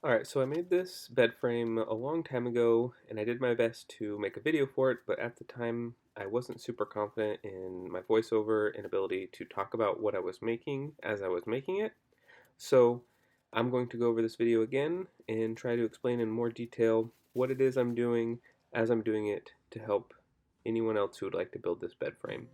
Alright, so I made this bed frame a long time ago, and I did my best to make a video for it, but at the time I wasn't super confident in my voiceover and ability to talk about what I was making as I was making it. So I'm going to go over this video again and try to explain in more detail what it is I'm doing as I'm doing it to help anyone else who would like to build this bed frame.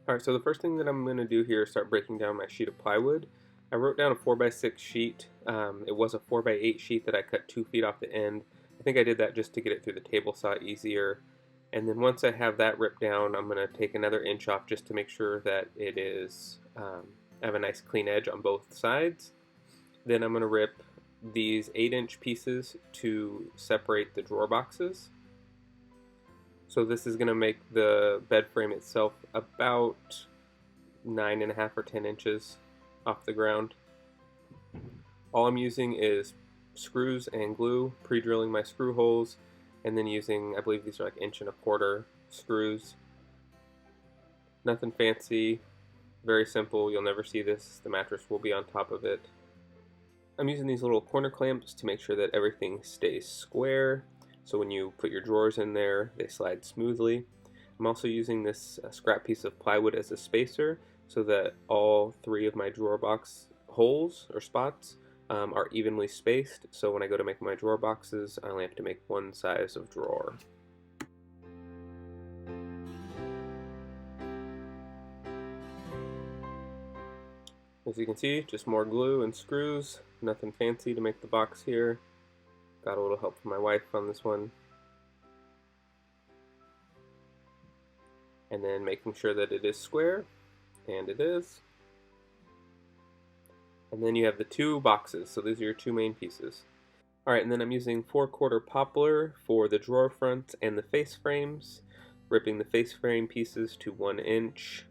Alright, so the first thing that I'm going to do here is start breaking down my sheet of plywood. I wrote down a 4x6 sheet. It was a 4x8 sheet that I cut 2 feet off the end. I think I did that just to get it through the table saw easier. And then once I have that ripped down, I'm going to take another inch off just to make sure that it is, I have a nice clean edge on both sides. Then I'm going to rip these 8-inch pieces to separate the drawer boxes. So this is going to make the bed frame itself about 9.5 or 10 inches off the ground. All I'm using is screws and glue, pre-drilling my screw holes, and then using, I believe these are like 1.25-inch screws. Nothing fancy, very simple. You'll never see this. The mattress will be on top of it. I'm using these little corner clamps to make sure that everything stays square. So when you put your drawers in there, they slide smoothly. I'm also using this scrap piece of plywood as a spacer so that all 3 of my drawer box holes or spots are evenly spaced. So when I go to make my drawer boxes, I only have to make one size of drawer. As you can see, just more glue and screws, nothing fancy to make the box here. Got a little help from my wife on this one. And then making sure that it is square, and it is. And then you have the 2 boxes, so these are your 2 main pieces. Alright, and then I'm using 4/4 poplar for the drawer fronts and the face frames, ripping the face frame pieces to 1 inch.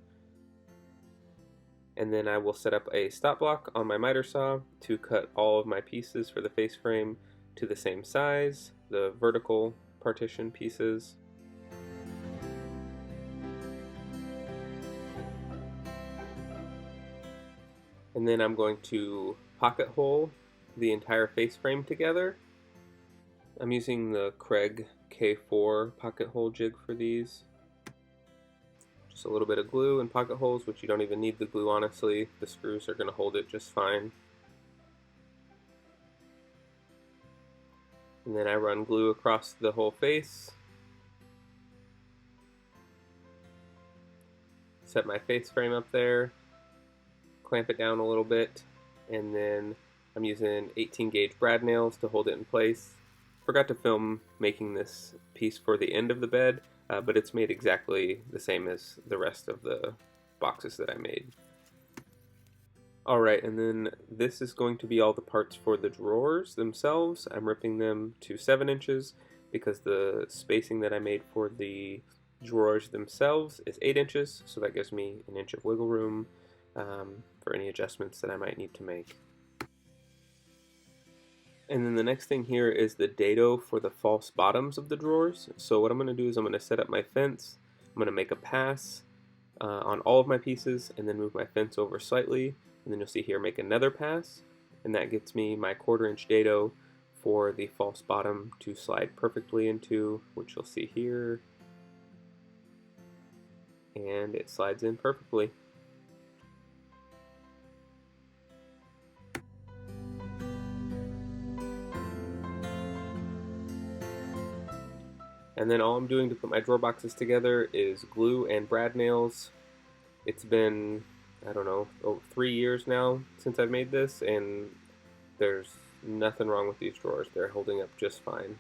And then I will set up a stop block on my miter saw to cut all of my pieces for the face frame to the same size, the vertical partition pieces. And then I'm going to pocket hole the entire face frame together. I'm using the Craig K4 pocket hole jig for these. Just a little bit of glue and pocket holes, which you don't even need the glue, honestly. The screws are going to hold it just fine. And then I run glue across the whole face. Set my face frame up there. Clamp it down a little bit. And then I'm using 18-gauge brad nails to hold it in place. Forgot to film making this piece for the end of the bed, but it's made exactly the same as the rest of the boxes that I made. Alright, and then this is going to be all the parts for the drawers themselves. I'm ripping them to 7 inches because the spacing that I made for the drawers themselves is 8 inches, so that gives me an inch of wiggle room for any adjustments that I might need to make. And then the next thing here is the dado for the false bottoms of the drawers. So what I'm going to do is I'm going to set up my fence, I'm going to make a pass on all of my pieces, and then move my fence over slightly, and then you'll see here make another pass, and that gets me my 1/4-inch dado for the false bottom to slide perfectly into, which you'll see here, and it slides in perfectly. And then all I'm doing to put my drawer boxes together is glue and brad nails. It's been, I don't know, 3 years now since I've made this, and there's nothing wrong with these drawers. They're holding up just fine.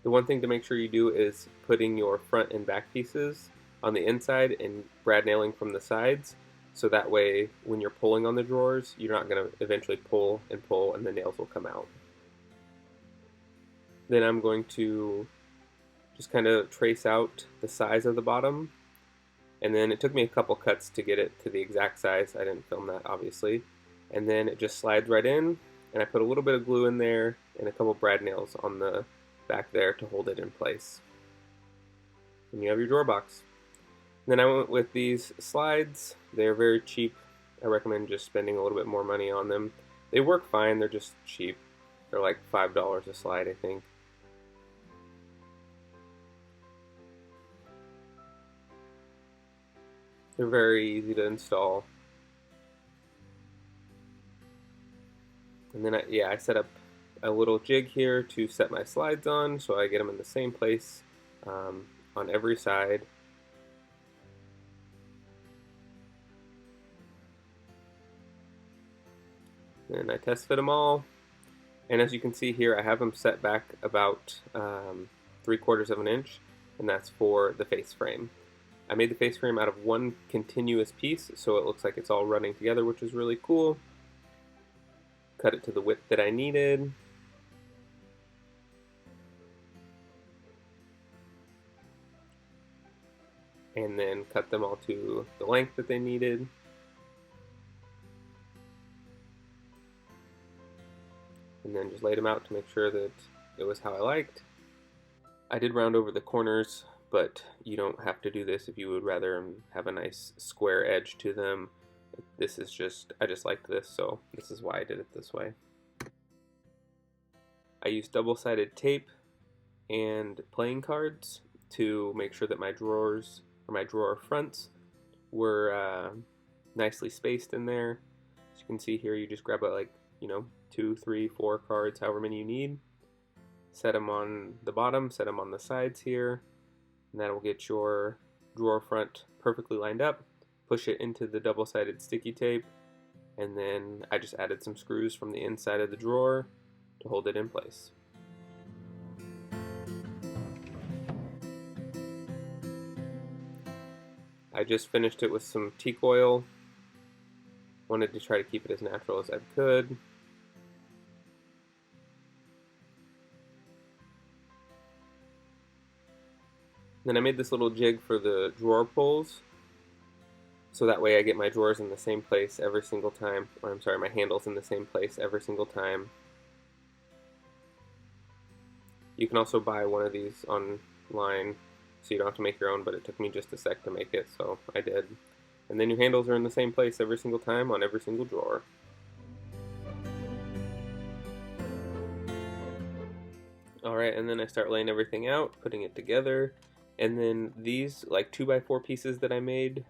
The one thing to make sure you do is putting your front and back pieces on the inside and brad nailing from the sides, so that way when you're pulling on the drawers, you're not going to eventually pull and the nails will come out. Then I'm going to just kind of trace out the size of the bottom, and then it took me a couple cuts to get it to the exact size. I didn't film that, obviously. And then it just slides right in, and I put a little bit of glue in there and a couple brad nails on the back there to hold it in place. And you have your drawer box. And then I went with these slides. They're very cheap I recommend just spending a little bit more money on them. They work fine, they're just cheap. They're like $5 a slide, I think. They're very easy to install. And then I set up a little jig here to set my slides on, so I get them in the same place on every side. And I test fit them all. And as you can see here, I have them set back about 3/4 of an inch, and that's for the face frame. I made the face frame out of one continuous piece, so it looks like it's all running together, which is really cool. Cut it to the width that I needed. And then cut them all to the length that they needed. And then just laid them out to make sure that it was how I liked. I did round over the corners, but you don't have to do this if you would rather have a nice square edge to them. This is just, I just liked this, so this is why I did it this way. I used double-sided tape and playing cards to make sure that my drawers, or my drawer fronts, were nicely spaced in there. As you can see here, you just grab like, 2, 3, 4 cards, however many you need. Set them on the bottom, set them on the sides here, and that will get your drawer front perfectly lined up. Push it into the double-sided sticky tape, and then I just added some screws from the inside of the drawer to hold it in place. I just finished it with some teak oil. Wanted to try to keep it as natural as I could. Then I made this little jig for the drawer pulls, so that way I get my drawers in the same place every single time, or I'm sorry, my handles in the same place every single time. You can also buy one of these online, so you don't have to make your own, but it took me just a sec to make it, so I did. And then your handles are in the same place every single time on every single drawer. Alright, and then I start laying everything out, putting it together. And then these like 2x4 pieces that I made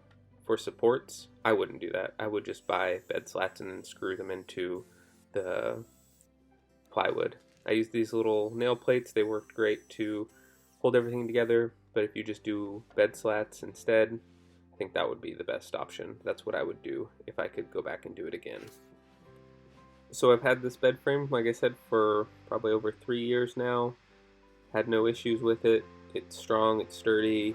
for supports, I wouldn't do that. I would just buy bed slats and then screw them into the plywood. I used these little nail plates. They worked great to hold everything together, but if you just do bed slats instead, I think that would be the best option. That's what I would do if I could go back and do it again. So I've had this bed frame, like I said, for probably over 3 years now. Had no issues with it. It's strong, it's sturdy,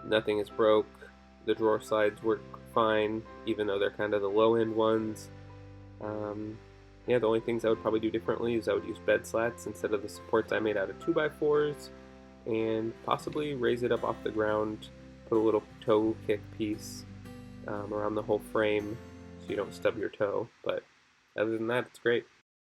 nothing is broke. The drawer slides work fine, even though they're kind of the low-end ones. Yeah, the only things I would probably do differently is I would use bed slats instead of the supports I made out of 2x4s, and possibly raise it up off the ground, put a little toe kick piece around the whole frame so you don't stub your toe, but other than that, it's great.